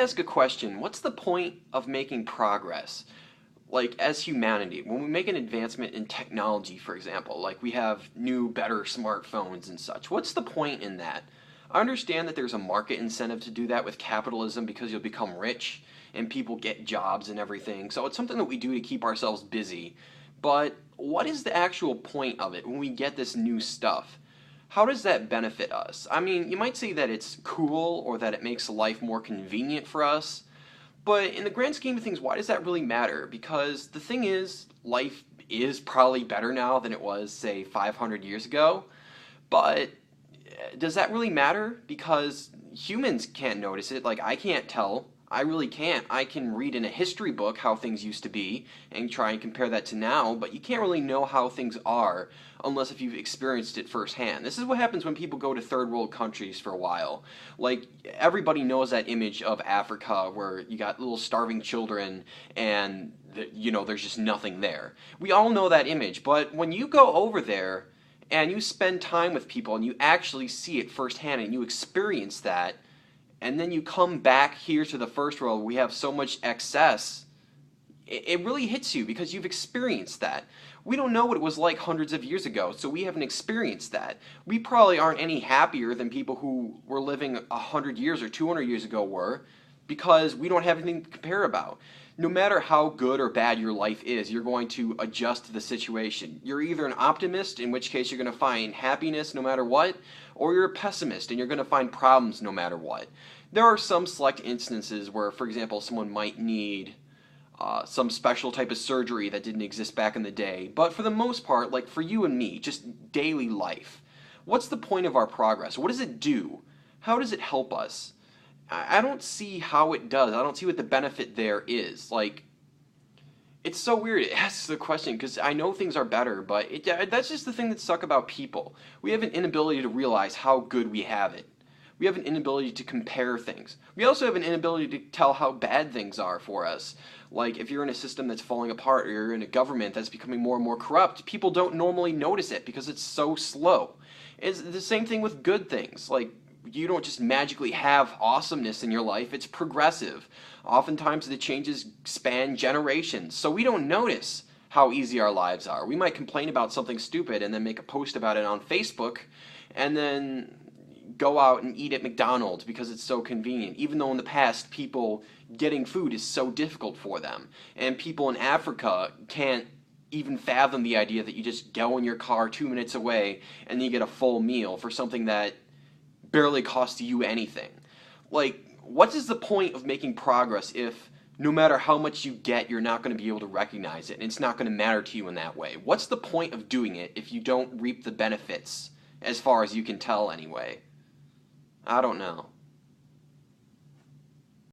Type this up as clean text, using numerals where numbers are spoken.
ask a question. What's the point of making progress? Like, as humanity, when we make an advancement in technology, for example, like we have new, better smartphones and such, what's the point in that? I understand that there's a market incentive to do that with capitalism because you'll become rich and people get jobs and everything. So it's something that we do to keep ourselves busy. But what is the actual point of it when we get this new stuff? How does that benefit us? I mean, you might say that it's cool or that it makes life more convenient for us, but in the grand scheme of things, why does that really matter? Because the thing is, life is probably better now than it was, say, 500 years ago, but does that really matter? Because humans can't notice it. Like, I can't tell. I really can't. I can read in a history book how things used to be and try and compare that to now, but you can't really know how things are unless if you've experienced it firsthand. This is what happens when people go to third world countries for a while. Like, everybody knows that image of Africa where you got little starving children and, there's just nothing there. We all know that image, but when you go over there and you spend time with people and you actually see it firsthand and you experience that, and then you come back here to the first world where we have so much excess, it really hits you because you've experienced that. We don't know what it was like hundreds of years ago, so we haven't experienced that. We probably aren't any happier than people who were living 100 years or 200 years ago were, because we don't have anything to compare about. No matter how good or bad your life is, you're going to adjust to the situation. You're either an optimist, in which case you're going to find happiness no matter what, or you're a pessimist and you're going to find problems no matter what. There are some select instances where, for example, someone might need some special type of surgery that didn't exist back in the day, but for the most part, like for you and me, just daily life, what's the point of our progress? What does it do? How does it help us? I don't see how it does. I don't see what the benefit there is. Like, it's so weird. It asks the question because I know things are better, but that's just the thing that sucks about people. We have an inability to realize how good we have it. We have an inability to compare things. We also have an inability to tell how bad things are for us. Like, if you're in a system that's falling apart or you're in a government that's becoming more and more corrupt, people don't normally notice it because it's so slow. It's the same thing with good things. Like, you don't just magically have awesomeness in your life. It's progressive. Oftentimes the changes span generations, so we don't notice how easy our lives are. We might complain about something stupid and then make a post about it on Facebook and then go out and eat at McDonald's because it's so convenient, even though in the past people getting food is so difficult for them. And people in Africa can't even fathom the idea that you just go in your car 2 minutes away and you get a full meal for something that barely costs you anything. Like, what is the point of making progress if no matter how much you get, you're not going to be able to recognize it, and it's not going to matter to you in that way? What's the point of doing it if you don't reap the benefits, as far as you can tell anyway? I don't know.